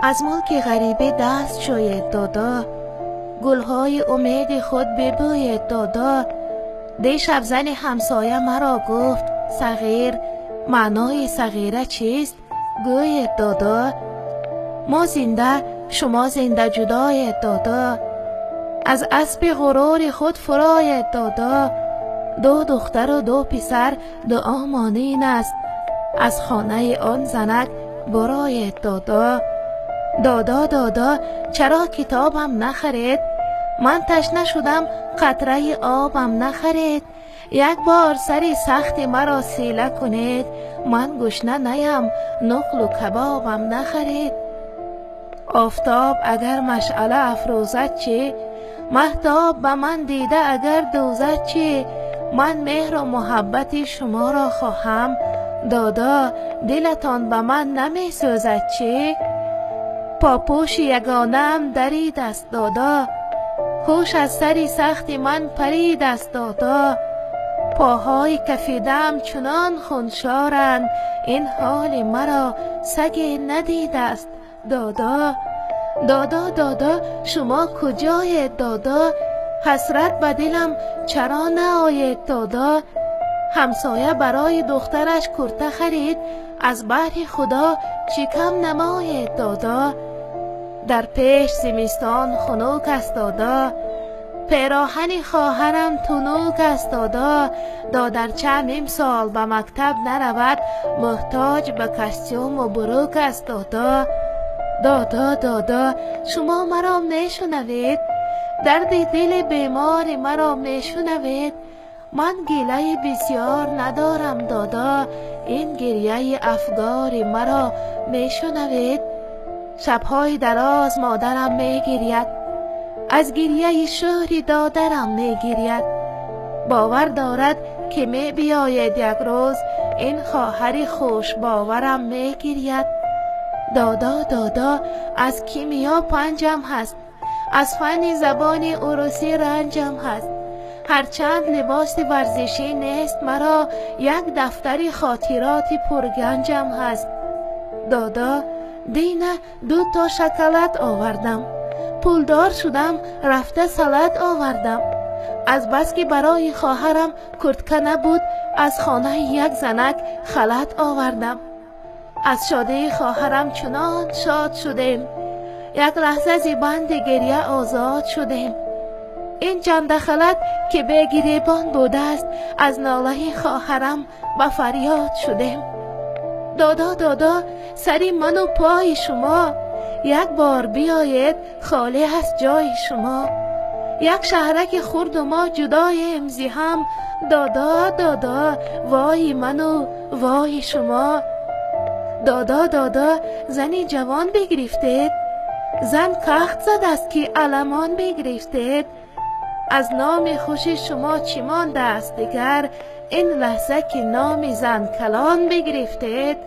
از ملک غریبی دست شوید دادا، گلهای امید خود ببوید دادا. دیشب زن همسایه مرا گفت صغیر، معنای صغیره چیست؟ گوید دادا. ما زنده، شما زنده جداید دادا. از اسب غرور خود فراید دادا. دو دختر و دو پسر دعا مانین است، از خانه آن زنک براید دادا. دادا دادا چرا کتابم نخرید؟ من تشنه شدم قطره آبم نخرید. یک بار سری سخت مرا سیله کنید، من گشنه نیم نقل و کبابم نخرید. آفتاب اگر مشعله افروزد چی؟ مهتاب به من دیده اگر دوزد چی؟ من مهر و محبت شما را خواهم دادا، دلتان به من نمی سوزد چی؟ پاپوش یگانم درید است دادا، هوش از سری سخت من پرید است دادا. پاهای کفیدم چنان خونشارند، این حال مرا سگی ندیده است دادا. دادا دادا شما کجایید دادا؟ حسرت به دلم چرا نآید دادا؟ همسایه برای دخترش کرته خرید، از بهر خدا چی کم نماید دادا؟ در پیش زمستان خنک است دادا، پیراهن خواهرم تنوک است دادا. دادرچه امسال به مکتب نرود، محتاج به کاستیوم و بروک است دادا. دادا دادا شما مرا میشنوید؟ درد دل بیمار مرا میشنوید؟ من گله بسیار ندارم دادا، این گریه افگار مرا میشنوید؟ شبهای دراز مادرم میگرید، از گریه شوهر دادرم میگرید. باور دارد که می بیاید یک روز، این خواهر خوش باورم میگرید. دادا دادا از کیمیا پنجم هست، از فن زبان عروسی رنجم هست. هرچند لباس ورزشی نیست مرا، یک دفتر خاطرات پرگنجم هست. دادا دینه 2 تا شکلات آوردم، پولدار شدم رفته سالاد آوردم. از بس که برای خواهرم کرتکه نبود، از خانه یک زنک خلعت آوردم. از شادی خواهرم چنان شاد شدیم، یک لحظه ز بند گریه آزاد شدیم. این چند خلعت که به گریبان بوده است، از ناله خواهرم به فریاد شدیم. دادا دادا سری من و پای شما، یک بار بیایید خالی است جای شما. یک شهرک خرد و ما جدای امزی هم، دادا دادا وای من و وای شما. دادا دادا زنی جوان بگرفتید، زن کخت زد است که علمان بگرفتید. از نام خوش شما چی مانده است دیگر، این لحظه که نام زن کلان بگرفتید.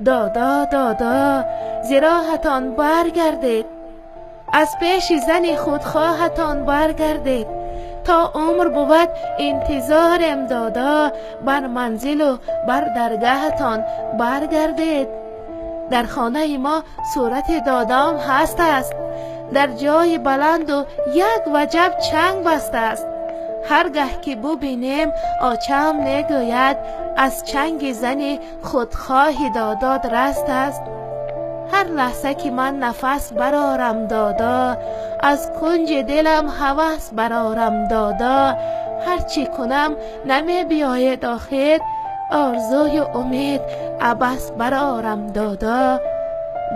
دادا دادا زراحتان برگردید، از پیش زن خودخواهتان برگردید. تا عمر بود انتظارم دادا، بر منزل و بر درگاهتان برگردید. در خانه ما صورت دادام هست است، در جای بلند و یک وجب چنگ بسته است. هرگه که ببینیم آچم میگوید، از چنگ زن خودخواه داداد رست است. هر لحظه که من نفس برارم دادا، از کنج دلم هوس برارم دادا. هرچی کنم نمی بیاید آخر، آرزوی امید عبس برارم دادا.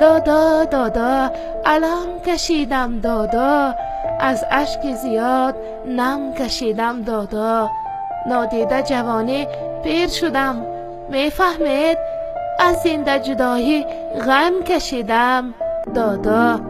دادا دادا علم کشیدم دادا، از اشک زیاد نم کشیدم دادا. نادیده جوانی پیر شدم، میفهمید؟ از زنده جدایی غم کشیدم دادا.